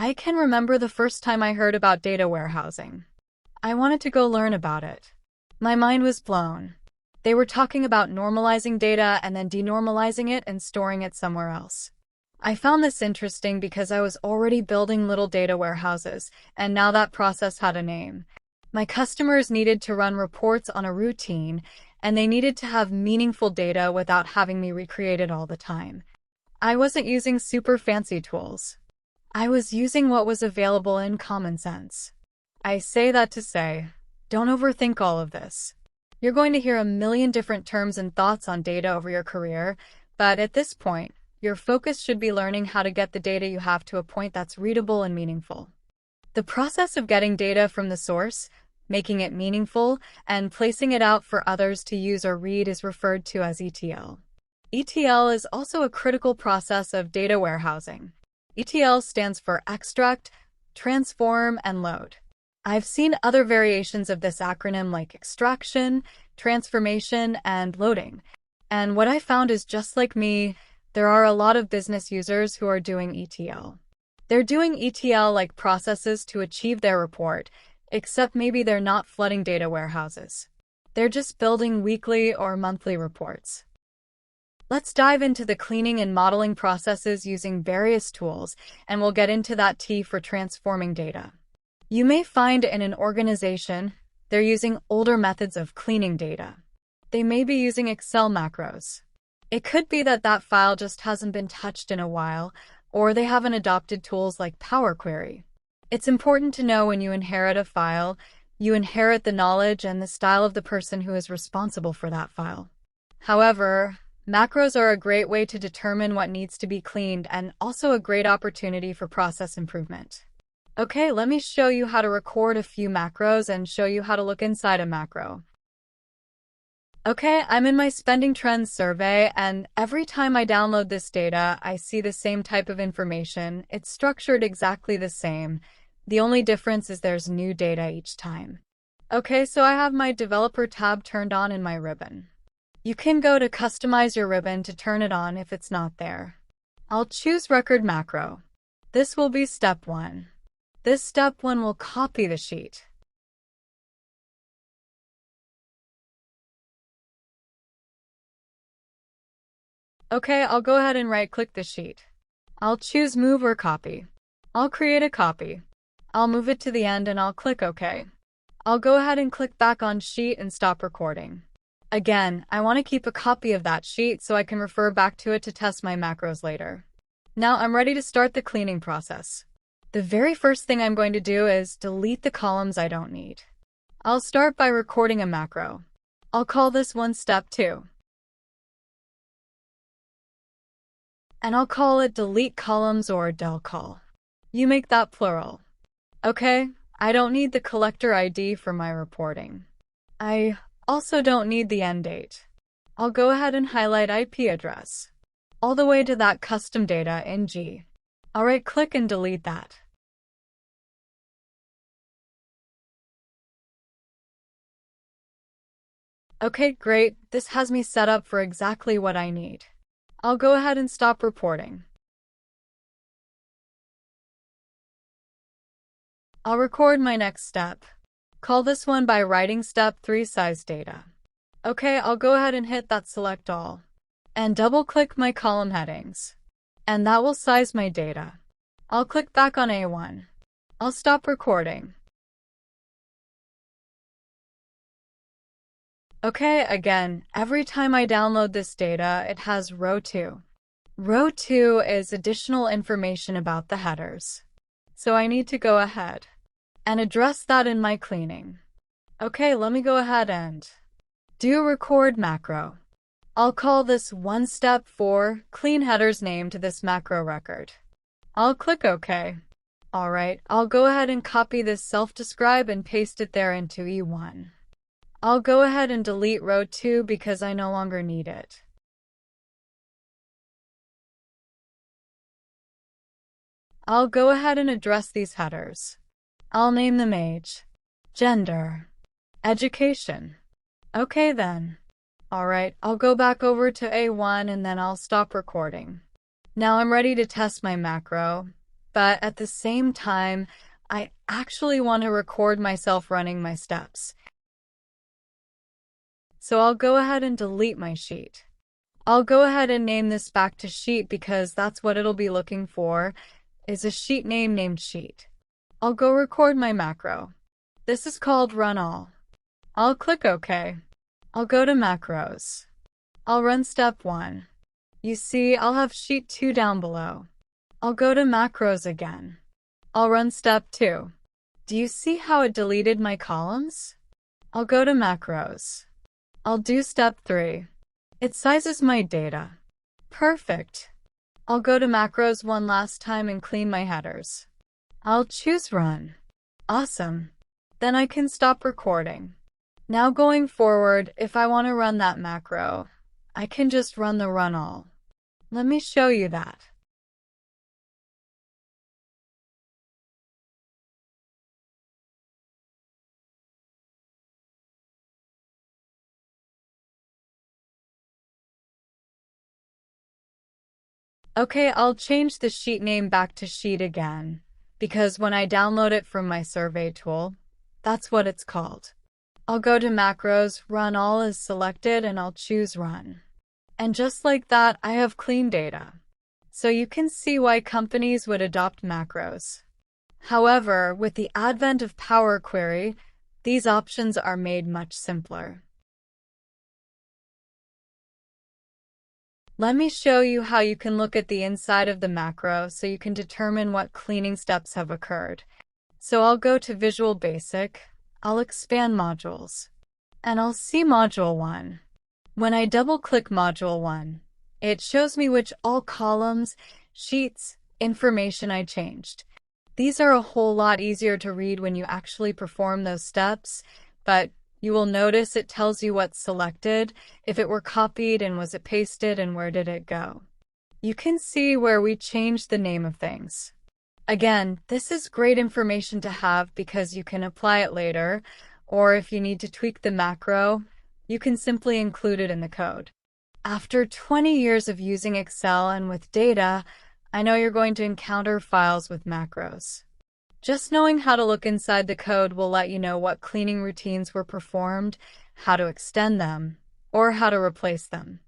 I can remember the first time I heard about data warehousing. I wanted to go learn about it. My mind was blown. They were talking about normalizing data and then denormalizing it and storing it somewhere else. I found this interesting because I was already building little data warehouses, and now that process had a name. My customers needed to run reports on a routine, and they needed to have meaningful data without having me recreate it all the time. I wasn't using super fancy tools. I was using what was available in common sense. I say that to say, don't overthink all of this. You're going to hear a million different terms and thoughts on data over your career, but at this point, your focus should be learning how to get the data you have to a point that's readable and meaningful. The process of getting data from the source, making it meaningful, and placing it out for others to use or read is referred to as ETL. ETL is also a critical process of data warehousing. ETL stands for extract, transform, and load. I've seen other variations of this acronym like extraction, transformation, and loading. And what I found is just like me, there are a lot of business users who are doing ETL. They're doing ETL-like processes to achieve their report, except maybe they're not flooding data warehouses. They're just building weekly or monthly reports. Let's dive into the cleaning and modeling processes using various tools, and we'll get into that T for transforming data. You may find in an organization, they're using older methods of cleaning data. They may be using Excel macros. It could be that that file just hasn't been touched in a while, or they haven't adopted tools like Power Query. It's important to know when you inherit a file, you inherit the knowledge and the style of the person who is responsible for that file. However, macros are a great way to determine what needs to be cleaned and also a great opportunity for process improvement. Okay, let me show you how to record a few macros and show you how to look inside a macro. Okay, I'm in my spending trends survey, and every time I download this data, I see the same type of information. It's structured exactly the same. The only difference is there's new data each time. Okay, so I have my developer tab turned on in my ribbon. You can go to customize your ribbon to turn it on if it's not there. I'll choose record macro. This will be step 1. This step 1 will copy the sheet. Okay, I'll go ahead and right-click the sheet. I'll choose Move or Copy. I'll create a copy. I'll move it to the end and I'll click OK. I'll go ahead and click back on Sheet and stop recording. Again, I want to keep a copy of that sheet so I can refer back to it to test my macros later. Now I'm ready to start the cleaning process. The very first thing I'm going to do is delete the columns I don't need. I'll start by recording a macro. I'll call this one step 2. And I'll call it delete columns or del col. You make that plural. Okay, I don't need the collector ID for my reporting. I also don't need the end date. I'll go ahead and highlight IP address. All the way to that custom data in G. I'll right-click and delete that. Okay, great. This has me set up for exactly what I need. I'll go ahead and stop reporting. I'll record my next step. Call this one by writing step 3 size data. Okay, I'll go ahead and hit that select all. And double-click my column headings. And that will size my data. I'll click back on A1. I'll stop recording. Okay, again, every time I download this data, it has row 2. Row 2 is additional information about the headers. So I need to go ahead and address that in my cleaning. Okay, let me go ahead and do record macro. I'll call this one step 4 clean headers name to this macro record. I'll click OK. Alright, I'll go ahead and copy this self-describe and paste it there into E1. I'll go ahead and delete row 2 because I no longer need it. I'll go ahead and address these headers. I'll name them age, gender, education. Okay then. Alright, I'll go back over to A1 and then I'll stop recording. Now I'm ready to test my macro, but at the same time, I actually want to record myself running my steps. So I'll go ahead and delete my sheet. I'll go ahead and name this back to sheet because that's what it'll be looking for, is a sheet name named sheet. I'll go record my macro. This is called run all. I'll click OK. I'll go to macros. I'll run step 1. You see, I'll have sheet 2 down below. I'll go to macros again. I'll run step 2. Do you see how it deleted my columns? I'll go to macros. I'll do step 3. It sizes my data. Perfect. I'll go to macros one last time and clean my headers. I'll choose run. Awesome. Then I can stop recording. Now going forward, if I want to run that macro, I can just run the run all. Let me show you that. Okay, I'll change the sheet name back to sheet again, because when I download it from my survey tool, that's what it's called. I'll go to macros, run all is selected, and I'll choose run. And just like that, I have clean data. So you can see why companies would adopt macros. However, with the advent of Power Query, these options are made much simpler. Let me show you how you can look at the inside of the macro so you can determine what cleaning steps have occurred. So I'll go to Visual Basic, I'll expand modules, and I'll see Module 1. When I double-click Module 1, it shows me which all columns, sheets, information I changed. These are a whole lot easier to read when you actually perform those steps, but you will notice it tells you what's selected, if it were copied and was it pasted and where did it go. You can see where we changed the name of things. Again, this is great information to have because you can apply it later, or if you need to tweak the macro, you can simply include it in the code. After 20 years of using Excel and with data, I know you're going to encounter files with macros. Just knowing how to look inside the code will let you know what cleaning routines were performed, how to extend them, or how to replace them.